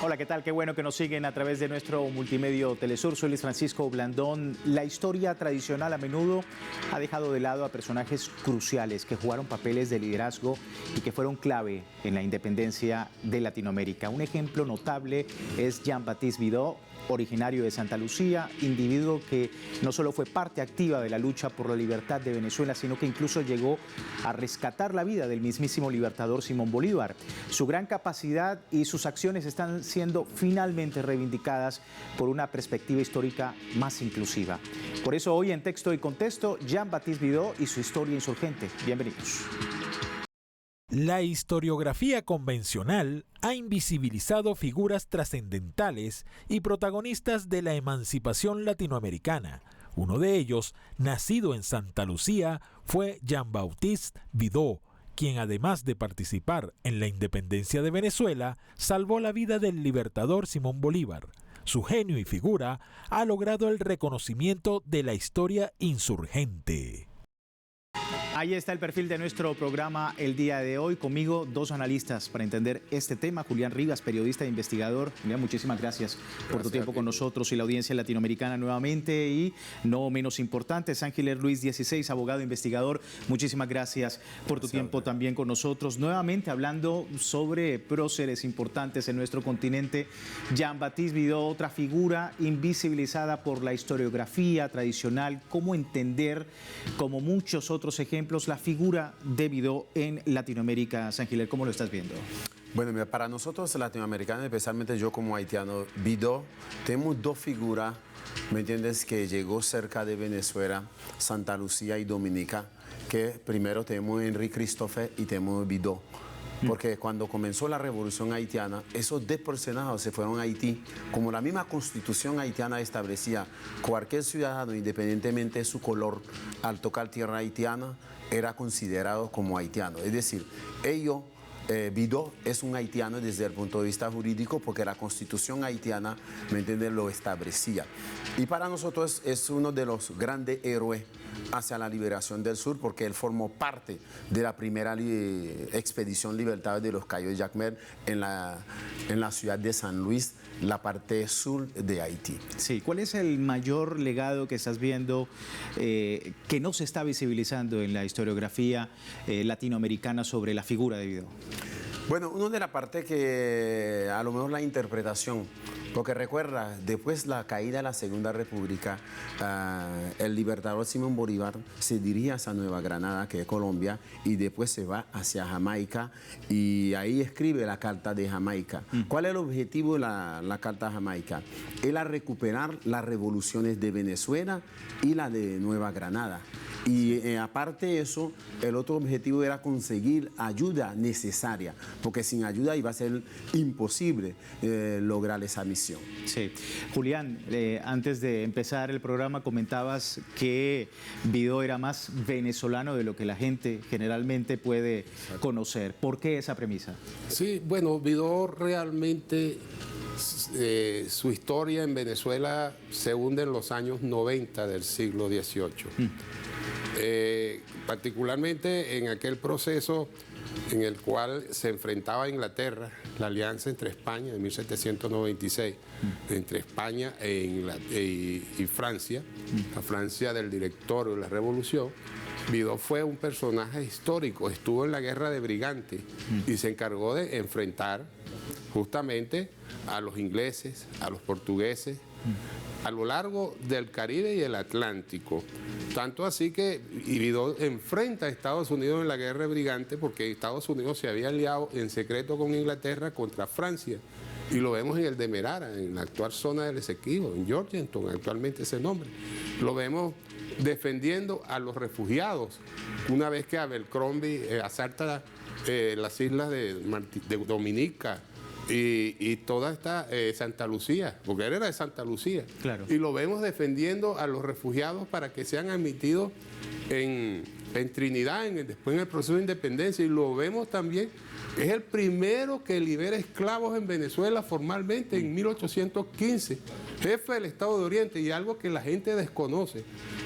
Hola, ¿qué tal? Qué bueno que nos siguen a través de nuestro multimedio Telesur. Soy Luis Francisco Blandón. La historia tradicional a menudo ha dejado de lado a personajes cruciales que jugaron papeles de liderazgo y que fueron clave en la independencia de Latinoamérica. Un ejemplo notable es Jean-Baptiste Bidot, originario de Santa Lucía, individuo que no solo fue parte activa de la lucha por la libertad de Venezuela, sino que incluso llegó a rescatar la vida del mismísimo libertador Simón Bolívar. Su gran capacidad y sus acciones están siendo finalmente reivindicadas por una perspectiva histórica más inclusiva. Por eso hoy en Texto y Contexto, Jean-Baptiste Bidot y su historia insurgente. Bienvenidos. La historiografía convencional ha invisibilizado figuras trascendentales y protagonistas de la emancipación latinoamericana. Uno de ellos, nacido en Santa Lucía, fue Jean-Baptiste Bidot, quien además de participar en la independencia de Venezuela, salvó la vida del libertador Simón Bolívar. Su genio y figura ha logrado el reconocimiento de la historia insurgente. Ahí está el perfil de nuestro programa el día de hoy. Conmigo dos analistas para entender este tema. Julián Rivas, periodista e investigador. Julián, muchísimas gracias por tu tiempo con nosotros y la audiencia latinoamericana nuevamente. Y no menos importante, Ángeles Ruiz 16, abogado e investigador. Muchísimas gracias por tu tiempo también con nosotros. Nuevamente hablando sobre próceres importantes en nuestro continente. Jean-Baptiste Bidot, otra figura invisibilizada por la historiografía tradicional. ¿Cómo entender, como muchos otros ejemplos, la figura de Bidot en Latinoamérica? Ángeles, ¿cómo lo estás viendo? Bueno, mira, para nosotros latinoamericanos, especialmente yo como haitiano, Bidot, tenemos dos figuras, ¿me entiendes?, que llegó cerca de Venezuela, Santa Lucía y Dominica, que primero tenemos Henri Christophe y tenemos Bidot. Porque cuando comenzó la revolución haitiana, esos desplazados se fueron a Haití. Como la misma constitución haitiana establecía, cualquier ciudadano, independientemente de su color, al tocar tierra haitiana, era considerado como haitiano. Es decir, Bidot es un haitiano desde el punto de vista jurídico porque la constitución haitiana, ¿me entiendes?, lo establecía. Y para nosotros es uno de los grandes héroes hacia la liberación del sur porque él formó parte de la primera expedición libertadora de los Cayos Jacmel en la ciudad de San Luis, la parte sur de Haití. Sí, ¿cuál es el mayor legado que estás viendo que no se está visibilizando en la historiografía latinoamericana sobre la figura de Bidot? Bueno, una de las partes que a lo mejor la interpretación, porque recuerda, después de la caída de la Segunda República, el libertador Simón Bolívar se dirige hacia Nueva Granada, que es Colombia, y después se va hacia Jamaica y ahí escribe la Carta de Jamaica. ¿Cuál es el objetivo de la Carta de Jamaica? Era recuperar las revoluciones de Venezuela y la de Nueva Granada. Y aparte de eso, el otro objetivo era conseguir ayuda necesaria, porque sin ayuda iba a ser imposible lograr esa misión. Sí. Julián, antes de empezar el programa comentabas que Bidot era más venezolano de lo que la gente generalmente puede conocer. ¿Por qué esa premisa? Sí, bueno, Bidot realmente, su historia en Venezuela se hunde en los años 90 del siglo XVIII. Particularmente en aquel proceso en el cual se enfrentaba a Inglaterra, la alianza entre España de 1796, entre España y Francia, la Francia del directorio de la revolución. Bidot fue un personaje histórico, estuvo en la guerra de Brigantes y se encargó de enfrentar justamente a los ingleses, a los portugueses, a lo largo del Caribe y el Atlántico. Tanto así que Bidot enfrenta a Estados Unidos en la guerra de Brigantes porque Estados Unidos se había aliado en secreto con Inglaterra contra Francia. Y lo vemos en el Demerara, en la actual zona del Esequibo, en Georgetown, actualmente ese nombre. Lo vemos defendiendo a los refugiados. Una vez que Abercrombie asalta las islas de Dominica, y toda esta Santa Lucía, porque él era de Santa Lucía. Claro. Y lo vemos defendiendo a los refugiados para que sean admitidos en en Trinidad, después en el proceso de independencia, y lo vemos también, es el primero que libera esclavos en Venezuela formalmente en 1815, jefe del Estado de Oriente, y algo que la gente desconoce.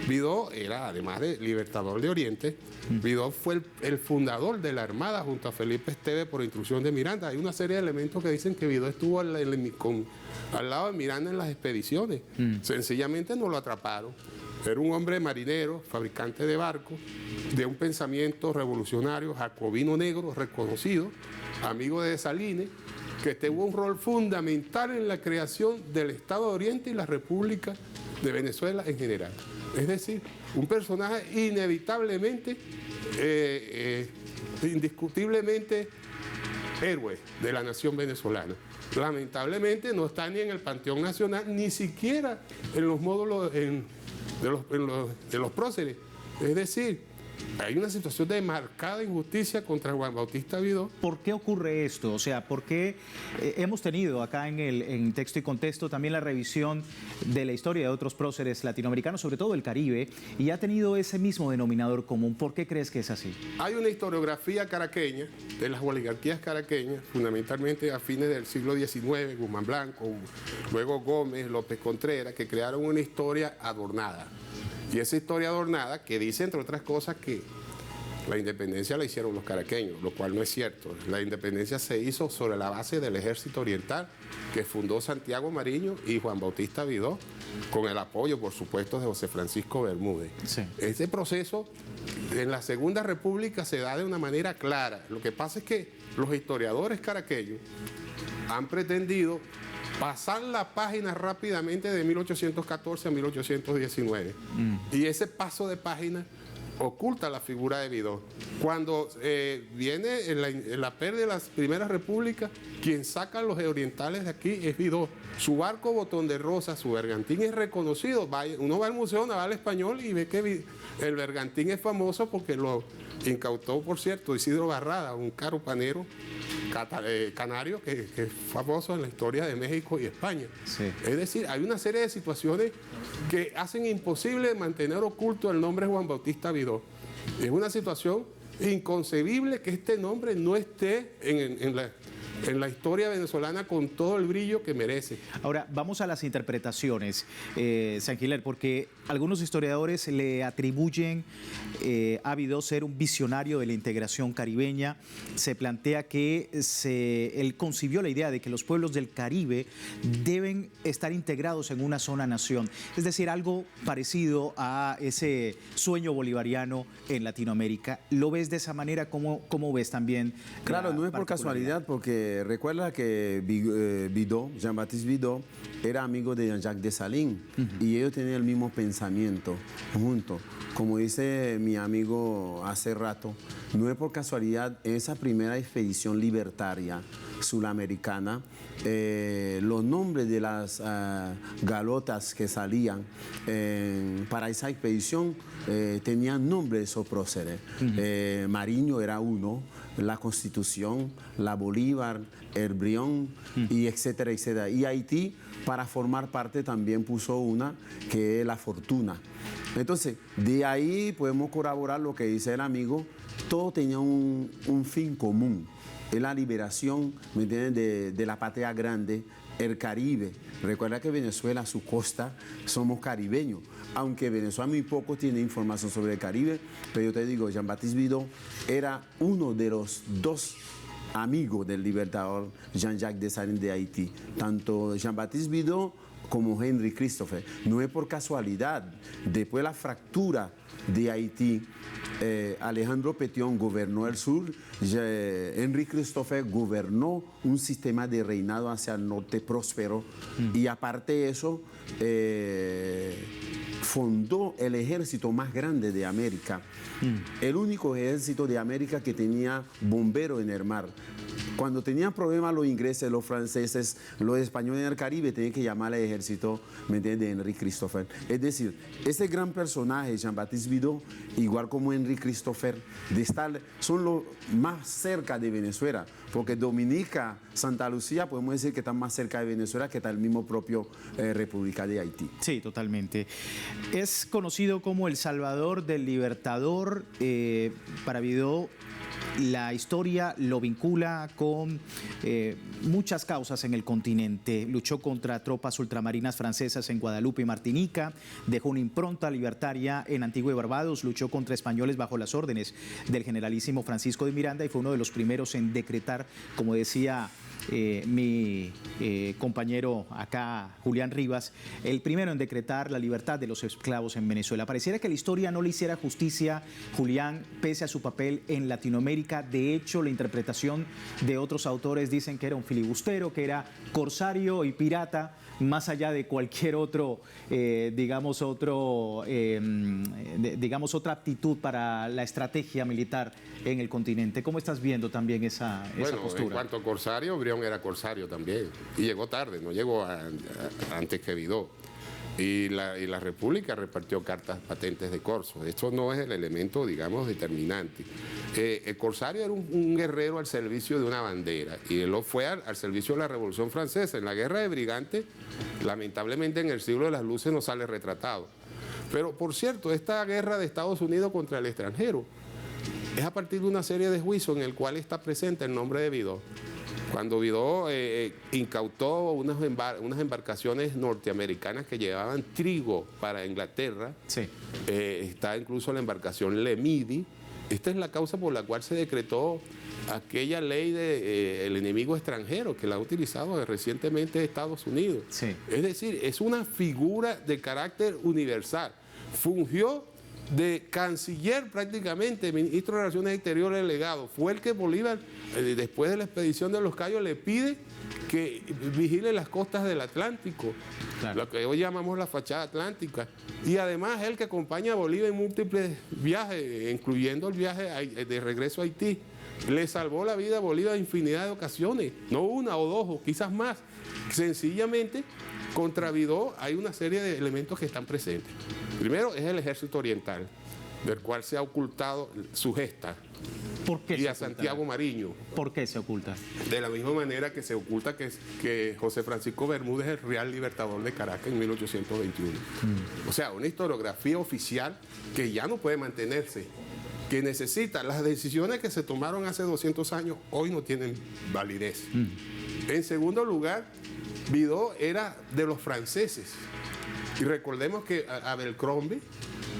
Vidó era, además de libertador de Oriente, Vidó fue el fundador de la Armada junto a Felipe Esteves por instrucción de Miranda. Hay una serie de elementos que dicen que Vidó estuvo al lado de Miranda en las expediciones. Sencillamente no lo atraparon. Era un hombre marinero, fabricante de barcos, de un pensamiento revolucionario, jacobino negro, reconocido, amigo de Dessalines, que tuvo un rol fundamental en la creación del Estado de Oriente y la República de Venezuela en general. Es decir, un personaje inevitablemente, indiscutiblemente héroe de la nación venezolana. Lamentablemente no está ni en el Panteón Nacional, ni siquiera en los módulos de los próceres. Es decir, hay una situación de marcada injusticia contra Juan Bautista Vidó. ¿Por qué ocurre esto? O sea, ¿por qué hemos tenido acá en Texto y Contexto también la revisión de la historia de otros próceres latinoamericanos, sobre todo del Caribe, y ha tenido ese mismo denominador común? ¿Por qué crees que es así? Hay una historiografía caraqueña, de las oligarquías caraqueñas, fundamentalmente a fines del siglo XIX, Guzmán Blanco, luego Gómez, López Contreras, que crearon una historia adornada. Y esa historia adornada que dice, entre otras cosas, que la independencia la hicieron los caraqueños, lo cual no es cierto. La independencia se hizo sobre la base del Ejército Oriental, que fundó Santiago Mariño y Juan Bautista Vidó, con el apoyo, por supuesto, de José Francisco Bermúdez. Sí. Este proceso en la Segunda República se da de una manera clara. Lo que pasa es que los historiadores caraqueños han pretendido pasar la página rápidamente de 1814 a 1819. Y ese paso de página oculta la figura de Vidó. Cuando viene en la pérdida de las primeras repúblicas, quien saca a los orientales de aquí es Vidó. Su barco Botón de Rosa, su bergantín es reconocido. Uno va al Museo Naval Español y ve que el bergantín es famoso porque lo incautó, por cierto, Isidro Barrada, un carupanero canario que es famoso en la historia de México y España. Sí. Es decir, hay una serie de situaciones que hacen imposible mantener oculto el nombre Juan Bautista Vidó. Es una situación inconcebible que este nombre no esté en la historia venezolana con todo el brillo que merece. Ahora, vamos a las interpretaciones, Saint-Hilaire, porque algunos historiadores le atribuyen a Vidó ser un visionario de la integración caribeña. Se plantea que él concibió la idea de que los pueblos del Caribe deben estar integrados en una sola nación, es decir, algo parecido a ese sueño bolivariano en Latinoamérica. ¿Lo ves de esa manera? ¿Cómo ves también? Claro, no es por casualidad, porque recuerda que Vidó, Jean-Baptiste Vidó, era amigo de Jean-Jacques Dessalines y ellos tenían el mismo pensamiento juntos. Como dice mi amigo hace rato, no es por casualidad, en esa primera expedición libertaria sudamericana, los nombres de las galotas que salían para esa expedición tenían nombres de esos próceres. Mariño era uno, la Constitución, la Bolívar, el Brión, y etcétera, etcétera. Y Haití, para formar parte, también puso una que es la Fortuna. Entonces, de ahí podemos corroborar lo que dice el amigo. Todo tenía un fin común. Es la liberación, ¿me entienden?, de la patria grande, el Caribe. Recuerda que Venezuela, su costa, somos caribeños. Aunque Venezuela muy poco tiene información sobre el Caribe, pero yo te digo, Jean-Baptiste Vidó era uno de los dos amigos del libertador Jean-Jacques Dessalines de Haití. Tanto Jean-Baptiste Vidó como Henry Christopher. No es por casualidad. Después de la fractura de Haití, Alejandro Pétion gobernó el sur, Henry Christopher gobernó un sistema de reinado hacia el norte próspero y aparte de eso fundó el ejército más grande de América, el único ejército de América que tenía bomberos en el mar. Cuando tenían problemas los ingleses, los franceses, los españoles en el Caribe, tenían que llamar al ejército, ¿me entiendes?, de Henry Christopher. Es decir, ese gran personaje, Jean-Baptiste Vidó, igual como Henry Christopher, son los más cerca de Venezuela, porque Dominica, Santa Lucía, podemos decir que están más cerca de Venezuela que está el mismo propio República de Haití. Sí, totalmente. Es conocido como el Salvador del Libertador. Para Vidó, la historia lo vincula con muchas causas en el continente. Luchó contra tropas ultramarinas francesas en Guadalupe y Martinica, dejó una impronta libertaria en Antigua y Barbados, luchó contra españoles bajo las órdenes del generalísimo Francisco de Miranda y fue uno de los primeros en decretar, como decía mi compañero acá, Julián Rivas, el primero en decretar la libertad de los esclavos en Venezuela. Pareciera que la historia no le hiciera justicia, Julián, pese a su papel en Latinoamérica. De hecho, la interpretación de otros autores dicen que era un filibustero, que era corsario y pirata, más allá de cualquier otro, digamos otra aptitud para la estrategia militar en el continente. ¿Cómo estás viendo también esa postura? En cuanto a corsario, Brión era corsario también. Y llegó tarde, no llegó antes que Vidó. Y la República repartió cartas patentes de corso. Esto no es el elemento, digamos, determinante. El corsario era un guerrero al servicio de una bandera y él lo fue al servicio de la Revolución Francesa. En la Guerra de Brigantes, lamentablemente en el siglo de las luces no sale retratado. Pero, por cierto, esta guerra de Estados Unidos contra el extranjero es a partir de una serie de juicios en el cual está presente el nombre de Vidó. Cuando Vidó incautó unas embarcaciones norteamericanas que llevaban trigo para Inglaterra, sí. Está incluso la embarcación Le Midi. Esta es la causa por la cual se decretó aquella ley del enemigo extranjero que la ha utilizado recientemente Estados Unidos. Sí. Es decir, es una figura de carácter universal. Fungió de canciller prácticamente, ministro de Relaciones Exteriores delegado. Fue el que Bolívar, después de la expedición de los Cayos, le pide que vigile las costas del Atlántico, claro, lo que hoy llamamos la fachada atlántica. Y además él que acompaña a Bolívar en múltiples viajes, incluyendo el viaje de regreso a Haití. Le salvó la vida a Bolívar en infinidad de ocasiones, no una o dos, o quizás más. Sencillamente, contra Vidó hay una serie de elementos que están presentes. Primero es el ejército oriental, del cual se ha ocultado su gesta. ¿Por qué? Y a Santiago Mariño. ¿Por qué se oculta? De la misma manera que se oculta que José Francisco Bermúdez es el Real Libertador de Caracas en 1821. O sea, una historiografía oficial que ya no puede mantenerse, que necesita, las decisiones que se tomaron hace 200 años hoy no tienen validez. En segundo lugar, Vidó era de los franceses. Y recordemos que Abercrombie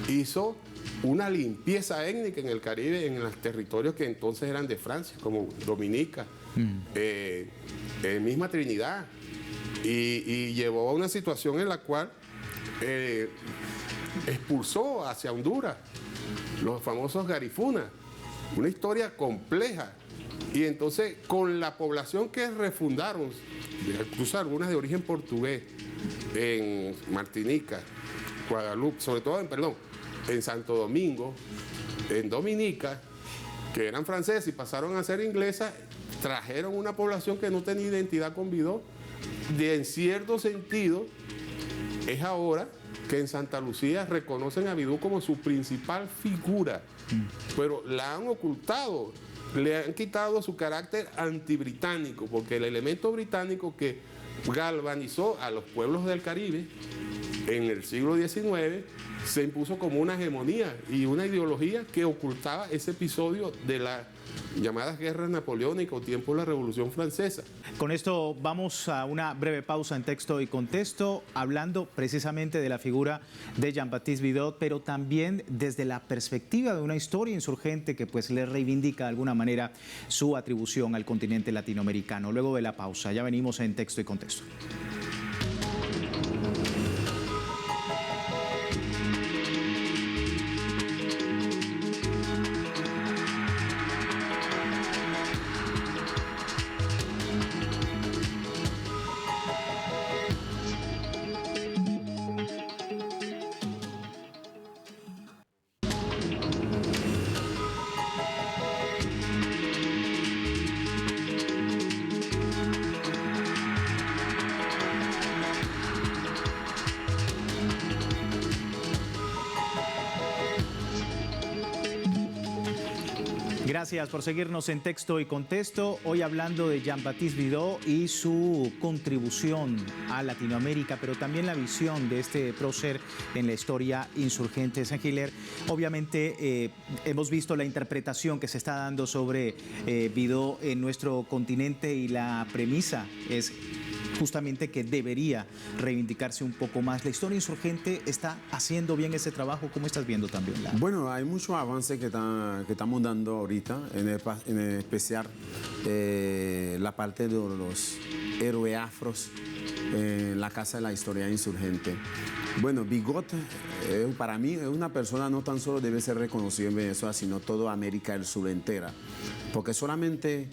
hizo una limpieza étnica en el Caribe, en los territorios que entonces eran de Francia, como Dominica, misma Trinidad, y llevó a una situación en la cual expulsó hacia Honduras los famosos Garifuna, una historia compleja. Y entonces, con la población que refundaron, incluso algunas de origen portugués, en Martinica, Guadalupe, sobre todo en Santo Domingo, en Dominica, que eran franceses y pasaron a ser inglesas, trajeron una población que no tenía identidad con Vidó. En cierto sentido, es ahora que en Santa Lucía reconocen a Vidó como su principal figura, pero la han ocultado, le han quitado su carácter antibritánico, porque el elemento británico que galvanizó a los pueblos del Caribe en el siglo XIX se impuso como una hegemonía y una ideología que ocultaba ese episodio de las llamadas guerras napoleónicas o tiempo de la Revolución Francesa. Con esto vamos a una breve pausa en Texto y Contexto, hablando precisamente de la figura de Jean-Baptiste Vidó, pero también desde la perspectiva de una historia insurgente que pues le reivindica de alguna manera su atribución al continente latinoamericano. Luego de la pausa, ya venimos en Texto y Contexto. Gracias por seguirnos en Texto y Contexto. Hoy hablando de Jean-Baptiste Bidot y su contribución a Latinoamérica, pero también la visión de este prócer en la historia insurgente. Saint-Hilaire, obviamente hemos visto la interpretación que se está dando sobre Bidot en nuestro continente y la premisa es justamente que debería reivindicarse un poco más. ¿La historia insurgente está haciendo bien ese trabajo? ¿Cómo estás viendo también? Bueno, hay mucho avance que estamos dando ahorita, en especial la parte de los héroes afros en la Casa de la Historia Insurgente. Bueno, Bidot para mí es una persona no tan solo debe ser reconocida en Venezuela, sino toda América del Sur entera, porque solamente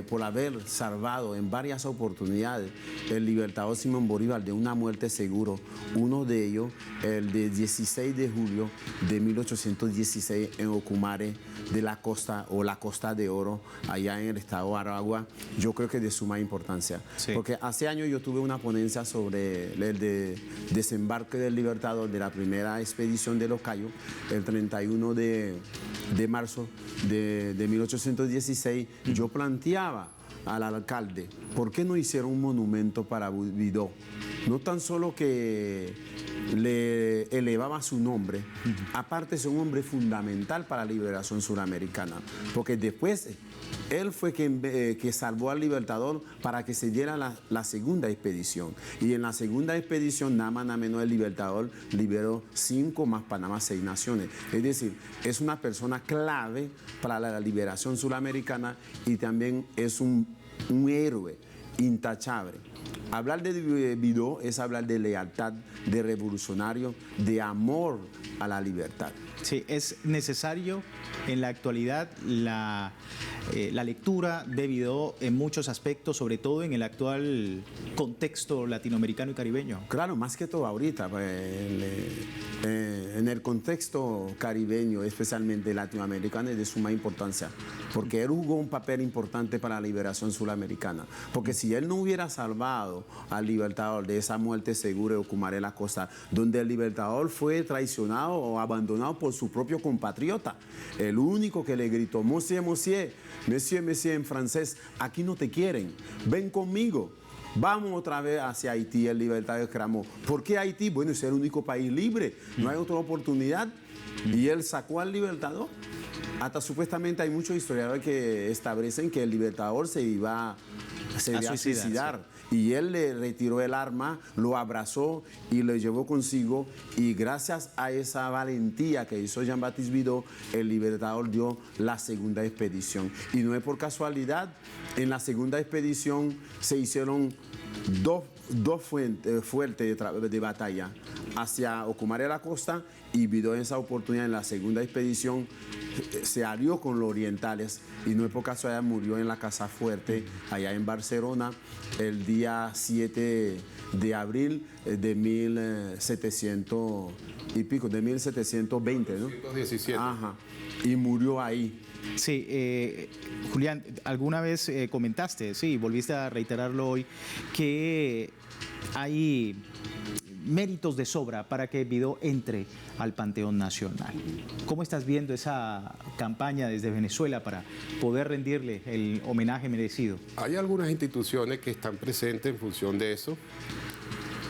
por haber salvado en varias oportunidades el libertador Simón Bolívar de una muerte seguro, uno de ellos el de 16 de julio de 1816 en Ocumare de la costa o la Costa de Oro, allá en el estado de Aragua, yo creo que es de suma importancia. Sí. Porque hace años yo tuve una ponencia sobre el desembarque del libertador de la primera expedición de Los Cayos, el 31 de marzo de 1816, yo planteaba al alcalde, ¿por qué no hicieron un monumento para Bidot? No tan solo que le elevaba su nombre, aparte es un hombre fundamental para la liberación suramericana, porque después él fue quien que salvó al libertador para que se diera la segunda expedición. Y en la segunda expedición, nada más nada menos, el libertador liberó 5 más Panamá, 6 naciones. Es decir, es una persona clave para la liberación suramericana y también es un héroe intachable. Hablar de Bidot es hablar de lealtad, de revolucionario, de amor a la libertad. Sí, es necesario en la actualidad la lectura de Bidot en muchos aspectos, sobre todo en el actual contexto latinoamericano y caribeño. Claro, más que todo ahorita, en el contexto caribeño, especialmente latinoamericano, es de suma importancia, porque él jugó un papel importante para la liberación suramericana, porque si él no hubiera salvado al libertador de esa muerte segura de Ocumare la Costa, donde el libertador fue traicionado o abandonado por su propio compatriota, el único que le gritó, Monsieur, Monsieur, Monsieur, Monsieur en francés, aquí no te quieren, ven conmigo. Vamos otra vez hacia Haití, el libertador exclamó. ¿Por qué Haití? Bueno, es el único país libre, no hay otra oportunidad. Y él sacó al libertador. Hasta supuestamente hay muchos historiadores que establecen que el libertador se iba a suicidar. Sí. Y él le retiró el arma, lo abrazó y lo llevó consigo. Y gracias a esa valentía que hizo Jean-Baptiste Bidot, el libertador dio la segunda expedición. Y no es por casualidad, en la segunda expedición se hicieron dos fuertes de batalla hacia Ocumare la Costa, y Bidot en esa oportunidad, en la segunda expedición, se alió con los orientales y no es por casualidad murió en la Casa Fuerte, allá en Barcelona, el día 7 de abril de 1700 y pico, de 1720, ¿no? 1717. Ajá, y murió ahí. Sí, Julián, alguna vez comentaste, sí, volviste a reiterarlo hoy, que hay méritos de sobra para que Bidot entre al Panteón Nacional. ¿Cómo estás viendo esa campaña desde Venezuela para poder rendirle el homenaje merecido? Hay algunas instituciones que están presentes en función de eso.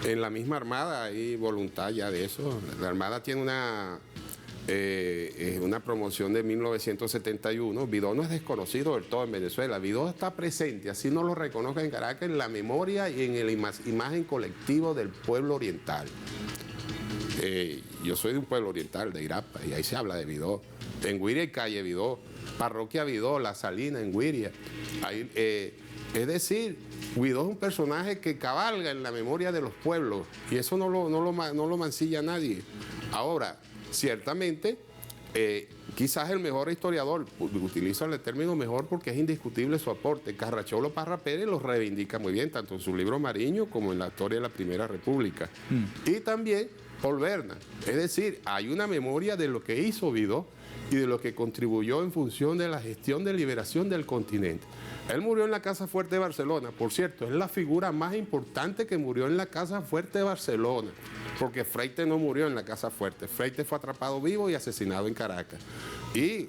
En la misma Armada hay voluntad ya de eso. La Armada tiene una promoción de 1971. Bidot no es desconocido del todo en Venezuela. Bidot está presente, así no lo reconozca en Caracas, en la memoria y en la imagen colectivo del pueblo oriental. Yo soy de un pueblo oriental, de Irapa, y ahí se habla de Bidot. En Güiria hay calle Bidot, parroquia Bidot, La Salina en Güiria. Es decir, Bidot es un personaje que cabalga en la memoria de los pueblos, y eso no lo mancilla a nadie. Ahora, ciertamente, quizás el mejor historiador, utilizo el término mejor porque es indiscutible su aporte. Carracholo Parra Pérez lo reivindica muy bien, tanto en su libro Mariño como en la historia de la Primera República. Y también Paul Berna. Es decir, hay una memoria de lo que hizo Bidot y de lo que contribuyó en función de la gestión de liberación del continente. Él murió en la Casa Fuerte de Barcelona, por cierto, es la figura más importante que murió en la Casa Fuerte de Barcelona, porque Freite no murió en la Casa Fuerte, Freite fue atrapado vivo y asesinado en Caracas. Y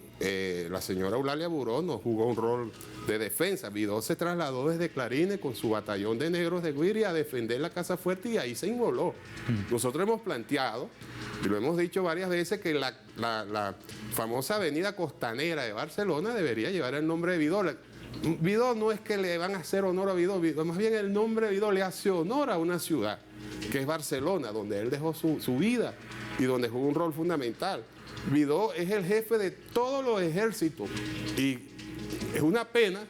la señora Eulalia Buró nos jugó un rol de defensa. Vidó se trasladó desde Clarines con su batallón de negros de Guiri a defender la Casa Fuerte y ahí se inmoló. Nosotros hemos planteado, y lo hemos dicho varias veces, que la famosa avenida costanera de Barcelona debería llevar el nombre de Vidó. Vidó no es que le van a hacer honor a Vidó, más bien el nombre Vidó le hace honor a una ciudad, que es Barcelona, donde él dejó su vida y donde jugó un rol fundamental. Vidó es el jefe de todos los ejércitos y es una pena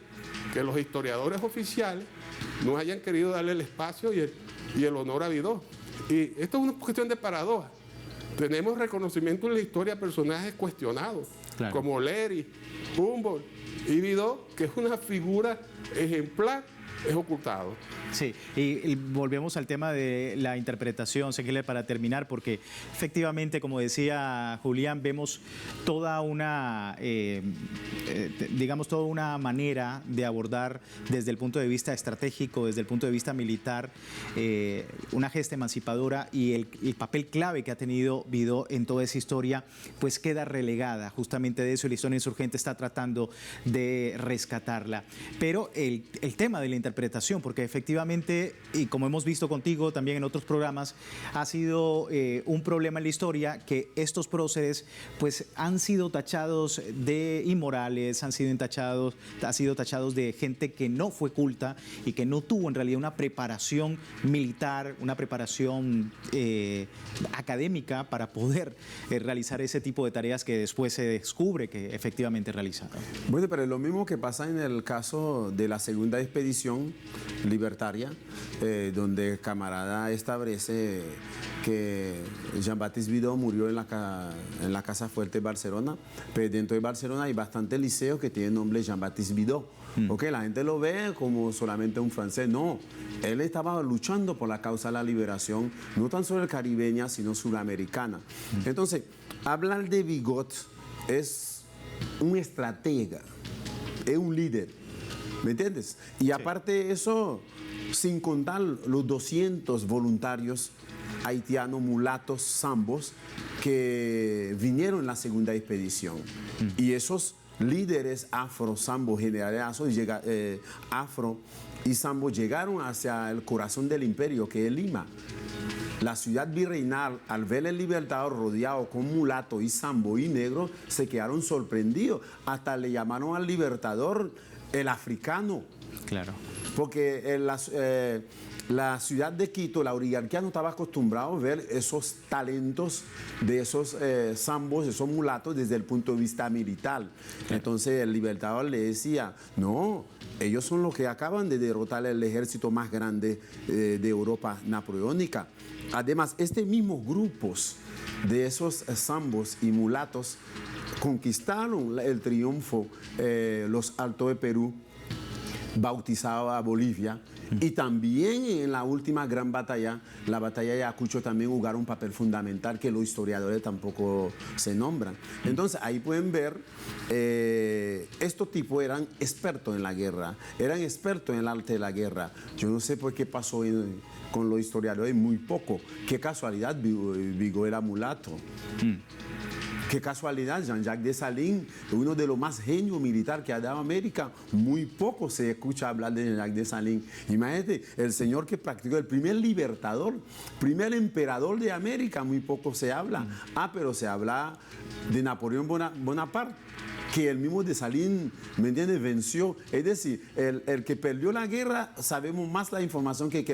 que los historiadores oficiales no hayan querido darle el espacio y el honor a Vidó. Y esto es una cuestión de paradoja. Tenemos reconocimiento en la historia a personajes cuestionados, claro, como Lery, Humboldt y Vidó, que es una figura ejemplar, es ocultado. Sí, y volvemos al tema de la interpretación, Sekele, para terminar, porque efectivamente, como decía Julián, vemos toda una, digamos, toda una manera de abordar desde el punto de vista estratégico, desde el punto de vista militar, una gesta emancipadora, y el papel clave que ha tenido Vidó en toda esa historia, pues queda relegada. Justamente de eso, la historia insurgente está tratando de rescatarla. Pero el tema de la interpretación, porque efectivamente, y como hemos visto contigo también en otros programas, ha sido un problema en la historia que estos próceres pues han sido tachados de inmorales, han sido tachados de gente que no fue culta y que no tuvo en realidad una preparación militar, una preparación académica para poder realizar ese tipo de tareas que después se descubre que efectivamente realizaron. Bueno, pero es lo mismo que pasa en el caso de la segunda expedición libertaria, donde el camarada establece que Jean-Baptiste Vidó murió en la Casa Fuerte de Barcelona, pero dentro de Barcelona hay bastantes liceos que tienen nombre Jean-Baptiste Vidó. Okay, la gente lo ve como solamente un francés. No, él estaba luchando por la causa de la liberación, no tan solo caribeña, sino sudamericana. Entonces, hablar de Vigot es un estratega, es un líder, ¿me entiendes? Y aparte de eso, sin contar los 200 voluntarios haitianos, mulatos, zambos, que vinieron en la segunda expedición. Y esos líderes afro, zambo, generales afro y zambo llegaron hacia el corazón del imperio, que es Lima. La ciudad virreinal, al ver el Libertador rodeado con mulato y zambo y negro, se quedaron sorprendidos. Hasta le llamaron al Libertador el africano. Claro. Porque la ciudad de Quito, la oligarquía no estaba acostumbrada a ver esos talentos de esos zambos, esos mulatos desde el punto de vista militar. Entonces el Libertador le decía, no, ellos son los que acaban de derrotar el ejército más grande de Europa napoleónica. Además, estos mismos grupos de esos zambos y mulatos conquistaron el triunfo, los Altos de Perú, bautizado a Bolivia, y también en la última gran batalla, la batalla de Ayacucho, también jugaron un papel fundamental que los historiadores tampoco se nombran. Entonces ahí pueden ver, estos tipos eran expertos en la guerra, eran expertos en el arte de la guerra. Yo no sé por qué pasó con los historiadores muy poco. Qué casualidad, Vigo era mulato. Qué casualidad, Jean-Jacques Dessalines, uno de los más genios militares que ha dado América, muy poco se escucha hablar de Jean-Jacques Dessalines. Imagínate, el señor que practicó el primer libertador, primer emperador de América, muy poco se habla. Pero se habla de Napoleón Bonaparte, que el mismo Dessalines, ¿me entiendes?, venció. Es decir, el que perdió la guerra, sabemos más la información que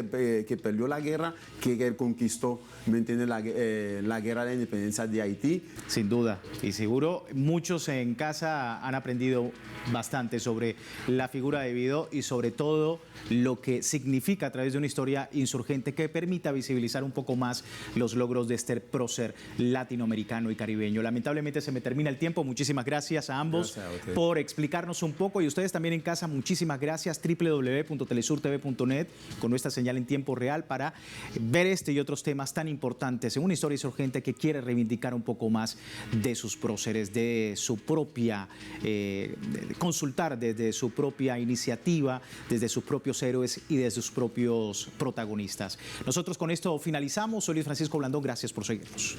perdió la guerra que él conquistó, ¿me entiendes?, la guerra de la independencia de Haití. Sin duda, y seguro muchos en casa han aprendido bastante sobre la figura de Vidó y sobre todo lo que significa a través de una historia insurgente que permita visibilizar un poco más los logros de este prócer latinoamericano y caribeño. Lamentablemente se me termina el tiempo. Muchísimas gracias a ambos por explicarnos un poco, y ustedes también en casa, muchísimas gracias. www.telesurtv.net con nuestra señal en tiempo real para ver este y otros temas tan importantes en una historia insurgente que quiere reivindicar un poco más de sus próceres, de su propia, consultar desde su propia iniciativa, desde sus propios héroes y desde sus propios protagonistas. Nosotros con esto finalizamos. Soy Luis Francisco Blandón, gracias por seguirnos.